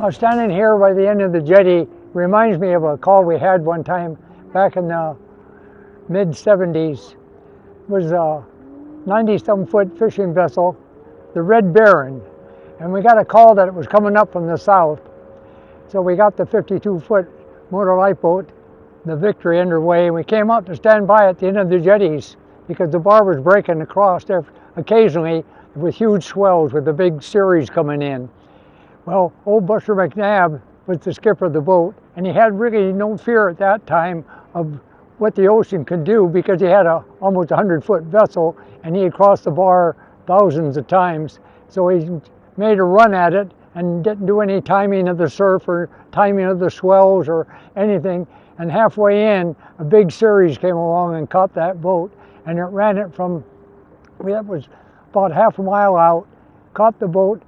Now, standing here by the end of the jetty reminds me of a call we had one time back in the mid-70s. It was a 90-some foot fishing vessel, the Red Baron, and we got a call that it was coming up from the south. So we got the 52-foot motor lifeboat, the Victory, underway, and we came out to stand by at the end of the jetties because the bar was breaking across there occasionally with huge swells with the big series coming in. Well, old Buster McNabb was the skipper of the boat, and he had really no fear at that time of what the ocean could do because he had a almost 100-foot vessel and he had crossed the bar thousands of times. So he made a run at it and didn't do any timing of the surf or timing of the swells or anything. And halfway in, a big series came along and caught that boat, and it ran it from, that was about half a mile out, caught the boat,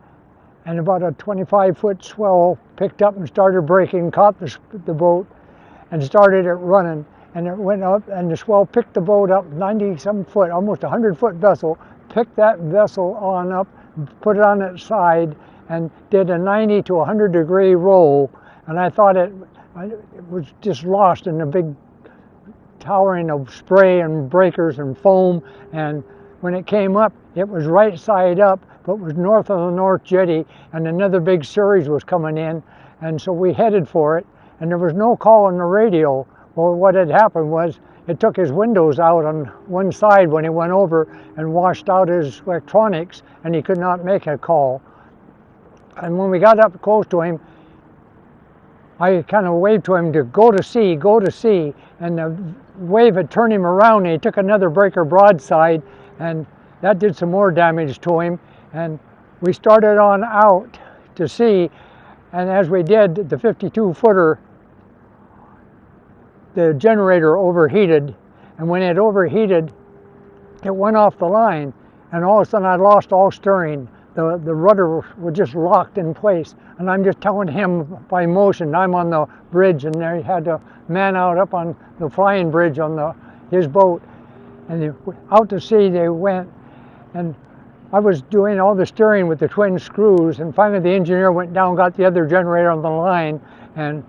and about a 25-foot swell picked up and started breaking, caught the boat, and started it running. And it went up, and the swell picked the boat up 90-some foot, almost a 100-foot vessel, picked that vessel on up, put it on its side, and did a 90 to 100-degree roll. And I thought it was just lost in a big towering of spray and breakers and foam. And when it came up, it was right side up, but was north of the North Jetty, and another big series was coming in, and so we headed for it, and there was no call on the radio. Well, what had happened was it took his windows out on one side when he went over and washed out his electronics, and he could not make a call. And when we got up close to him, I kind of waved to him to go to sea, and the wave had turned him around, and he took another breaker broadside, and that did some more damage to him. And we started on out to sea, and as we did, the 52-footer, the generator overheated, and when it overheated, it went off the line, and all of a sudden I lost all steering. The rudder was just locked in place, and I'm just telling him by motion. I'm on the bridge, and they had to man out up on the flying bridge on his boat, and out to sea they went, and I was doing all the steering with the twin screws, and finally the engineer went down, got the other generator on the line, and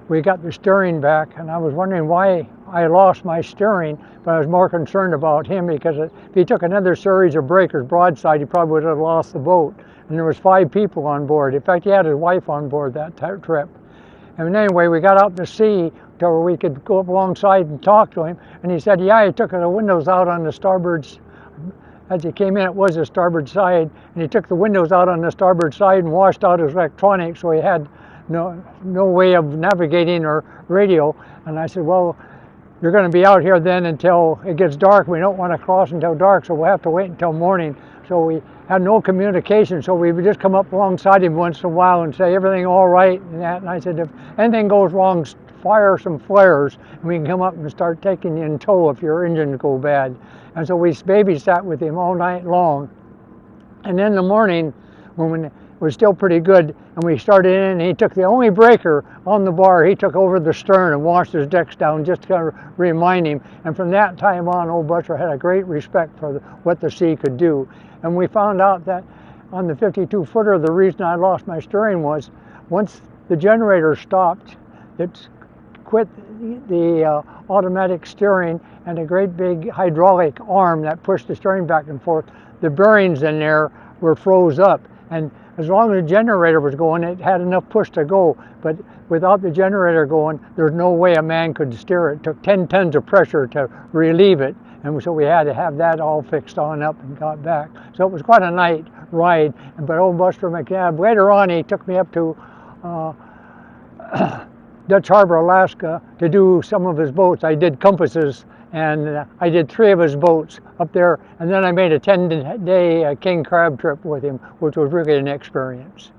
we got the steering back. And I was wondering why I lost my steering, but I was more concerned about him because if he took another series of breakers broadside, he probably would have lost the boat. And there was 5 people on board. In fact, he had his wife on board that trip. And anyway, we got out to sea to where we could go up alongside and talk to him, and he said, yeah, he took the windows out on the starboard. As he came in, it was the starboard side, and he took the windows out on the starboard side and washed out his electronics, so he had no way of navigating or radio. And I said, well, you're going to be out here then until it gets dark. We don't want to cross until dark, so we'll have to wait until morning. So we had no communication, so we would just come up alongside him once in a while and say, everything all right, and that. And I said, if anything goes wrong, fire some flares, and we can come up and start taking you in tow if your engines go bad. And so we babysat with him all night long. And in the morning, when it was still pretty good, and we started in, and he took the only breaker on the bar, he took over the stern and washed his decks down just to kind of remind him. And from that time on, old Buster had a great respect for what the sea could do. And we found out that on the 52-footer, the reason I lost my steering was once the generator stopped, it quit the automatic steering, and a great big hydraulic arm that pushed the steering back and forth. The bearings in there were froze up, and as long as the generator was going, it had enough push to go. But without the generator going, there's no way a man could steer it. It took 10 tons of pressure to relieve it, and so we had to have that all fixed on up and got back. So it was quite a night ride. But old Buster McAdams, later on, he took me up to Dutch Harbor, Alaska, to do some of his boats. I did compasses, and I did 3 of his boats up there, and then I made a 10-day king crab trip with him, which was really an experience.